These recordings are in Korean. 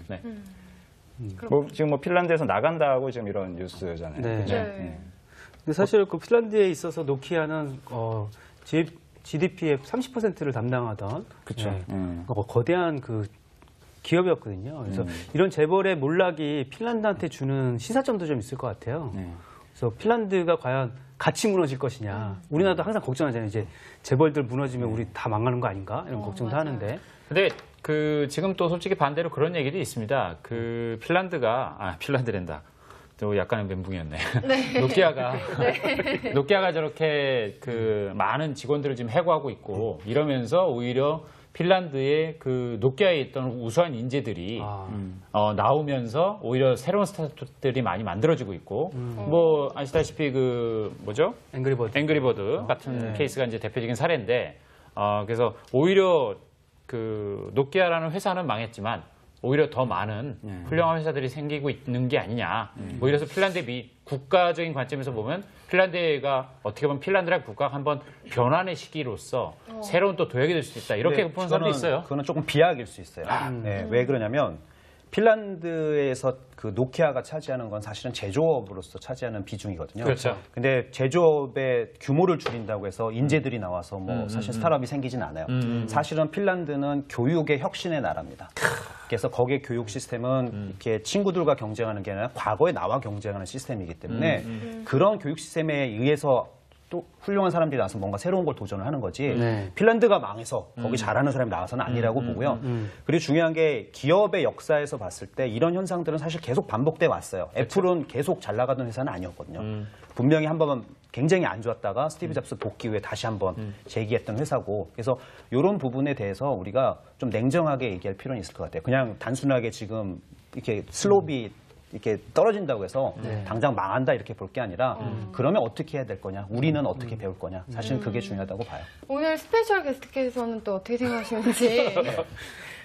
네. 지금 뭐 핀란드에서 나간다고 지금 이런 뉴스잖아요. 네. 그죠? 네. 근데 사실 그 핀란드에 있어서 노키아는 GDP의 30%를 담당하던 그렇죠. 거대한 그 기업이었거든요. 그래서 이런 재벌의 몰락이 핀란드한테 주는 시사점도 좀 있을 것 같아요. 그래서 핀란드가 과연 같이 무너질 것이냐. 우리나라도 항상 걱정하잖아요. 이제 재벌들 무너지면 우리 다 망하는 거 아닌가 이런 걱정도 맞아요. 하는데. 근데 지금 또 솔직히 반대로 그런 얘기도 있습니다. 핀란드랜다. 또 약간의 멘붕이었네. 네. 노키아가 저렇게 많은 직원들을 지금 해고하고 있고 이러면서 오히려 핀란드의 그 노키아에 있던 우수한 인재들이 나오면서 오히려 새로운 스타트업들이 많이 만들어지고 있고 뭐 아시다시피 앵그리버드 같은 케이스가 이제 대표적인 사례인데 그래서 오히려 그 노키아라는 회사는 망했지만 오히려 더 많은 훌륭한 회사들이 생기고 있는 게 아니냐. 뭐 이래서 핀란드의 국가적인 관점에서 보면 핀란드가 어떻게 보면 핀란드라는 국가가 한번 변환의 시기로서 새로운 또 도약이 될 수 있다. 이렇게 보는 사람도 있어요. 그거는 조금 비약일 수 있어요. 왜 그러냐면 핀란드에서 그 노키아가 차지하는 건 사실은 제조업으로서 차지하는 비중이거든요. 그렇죠. 근데 제조업의 규모를 줄인다고 해서 인재들이 나와서 뭐 사실 스타트업이 생기진 않아요. 사실은 핀란드는 교육의 혁신의 나라입니다. 그래서 거기에 교육 시스템은 이렇게 친구들과 경쟁하는 게 아니라 과거에 나와 경쟁하는 시스템이기 때문에 그런 교육 시스템에 의해서 또 훌륭한 사람들이 나와서 뭔가 새로운 걸 도전을 하는 거지 핀란드가 망해서 거기 잘하는 사람이 나와서는 아니라고 보고요. 그리고 중요한 게 기업의 역사에서 봤을 때 이런 현상들은 사실 계속 반복돼 왔어요. 그렇죠. 애플은 계속 잘 나가던 회사는 아니었거든요. 분명히 한 번은 굉장히 안 좋았다가 스티브 잡스 복귀 후에 다시 한번 재기했던 회사고 그래서 이런 부분에 대해서 우리가 좀 냉정하게 얘기할 필요는 있을 것 같아요. 그냥 단순하게 지금 이렇게 슬롭이 이렇게 떨어진다고 해서 당장 망한다 이렇게 볼 게 아니라 그러면 어떻게 해야 될 거냐, 우리는 어떻게 배울 거냐, 사실은 그게 중요하다고 봐요. 오늘 스페셜 게스트께서는 또 어떻게 생각하시는지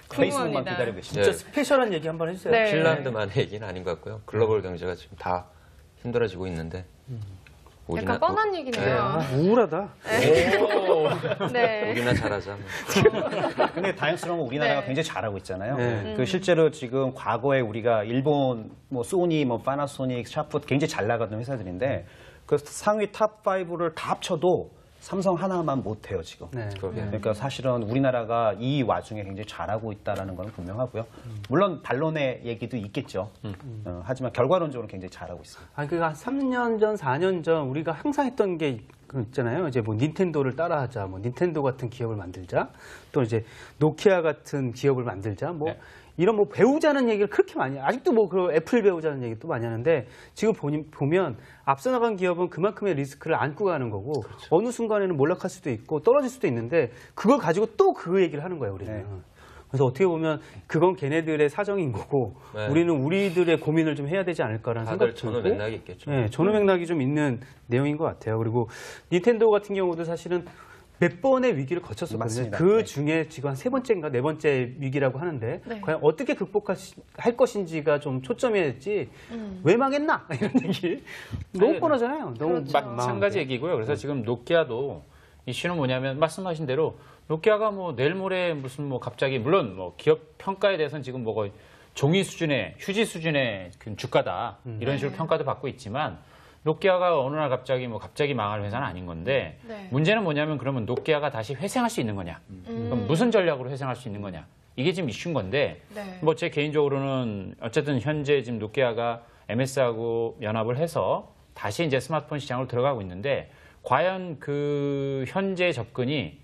페이스북만 궁금합니다. 기다리고 계십니다. 진짜 스페셜한 얘기 한번 해주세요. 네. 핀란드만의 얘기는 아닌 것 같고요. 글로벌 경제가 지금 다 힘들어지고 있는데 약간 뻔한 얘기네요. 우울하다. 네. 우리나 잘하자. 근데 다행스러운 건 우리나라가 네. 굉장히 잘하고 있잖아요. 그 실제로 지금 과거에 우리가 일본 뭐 소니, 뭐 파나소닉, 샤프 굉장히 잘 나가던 회사들인데 그 상위 탑 5를 다 합쳐도 삼성 하나만 못해요 지금. 그러니까 사실은 우리나라가 이 와중에 굉장히 잘하고 있다는 건 분명하고요. 물론 반론의 얘기도 있겠죠. 하지만 결과론적으로 굉장히 잘하고 있습니다. 아니 그러니까 한 3년 전, 4년 전 우리가 항상 했던 게 있잖아요. 이제 뭐 닌텐도를 따라하자, 뭐 닌텐도 같은 기업을 만들자, 또 이제 노키아 같은 기업을 만들자, 뭐 이런 뭐 배우자는 얘기를 그렇게 많이 아직도 뭐 그 애플 배우자는 얘기도 많이 하는데 지금 보면 앞서 나간 기업은 그만큼의 리스크를 안고 가는 거고 어느 순간에는 몰락할 수도 있고 떨어질 수도 있는데 그걸 가지고 또 그 얘기를 하는 거예요 우리는. 그래서 어떻게 보면 그건 걔네들의 사정인 거고 우리는 우리들의 고민을 좀 해야 되지 않을까라는 생각이 들고 전후 맥락이 있겠죠. 전후 맥락이 좀 있는 내용인 것 같아요. 그리고 닌텐도 같은 경우도 사실은 몇 번의 위기를 거쳤었거든요. 맞습니다. 그 중에 지금 한 3번째인가 4번째 위기라고 하는데 과연 어떻게 극복할 것인지가 좀 초점이었지 왜 망했나 이런 얘기 너무 뻔하잖아요. 너무 마찬가지 얘기고요. 그래서 지금 노키아도 이슈는 뭐냐면 말씀하신 대로 노키아가 뭐 내일 모레 무슨 뭐 갑자기 물론 뭐 기업 평가에 대해서는 지금 뭐 거의 종이 수준의 휴지 수준의 주가다 이런 식으로 평가도 받고 있지만 노키아가 어느 날 갑자기 망할 회사는 아닌 건데 문제는 뭐냐면 그러면 노키아가 다시 회생할 수 있는 거냐? 그럼 무슨 전략으로 회생할 수 있는 거냐? 이게 지금 이슈인 건데 뭐 제 개인적으로는 어쨌든 현재 지금 노키아가 MS하고 연합을 해서 다시 이제 스마트폰 시장으로 들어가고 있는데 과연 그 현재 접근이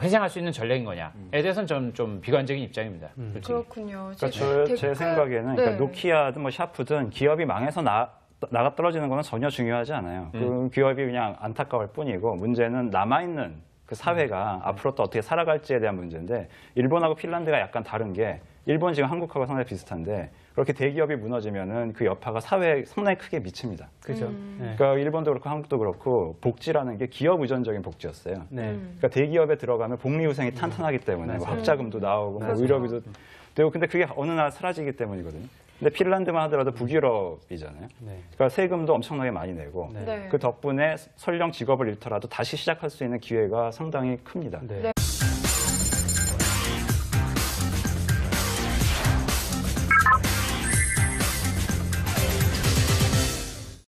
회생할 수 있는 전략인 거냐에 대해서는 좀 비관적인 입장입니다. 그렇군요. 그러니까 제 생각에는 그러니까 노키아든 뭐 샤프든 기업이 망해서 나가 떨어지는 건 전혀 중요하지 않아요. 그 기업이 그냥 안타까울 뿐이고 문제는 남아있는 그 사회가 앞으로 또 어떻게 살아갈지에 대한 문제인데 일본하고 핀란드가 약간 다른 게 일본 지금 한국하고 상당히 비슷한데 그렇게 대기업이 무너지면은 그 여파가 사회에 상당히 크게 미칩니다. 그죠. 그러니까 일본도 그렇고 한국도 그렇고 복지라는 게 기업 의존적인 복지였어요. 그러니까 대기업에 들어가면 복리후생이 탄탄하기 때문에 뭐 학자금도 나오고 뭐 의료비도 되고 근데 그게 어느 날 사라지기 때문이거든요. 근데 핀란드만 하더라도 북유럽이잖아요. 그러니까 세금도 엄청나게 많이 내고 그 덕분에 설령 직업을 잃더라도 다시 시작할 수 있는 기회가 상당히 큽니다.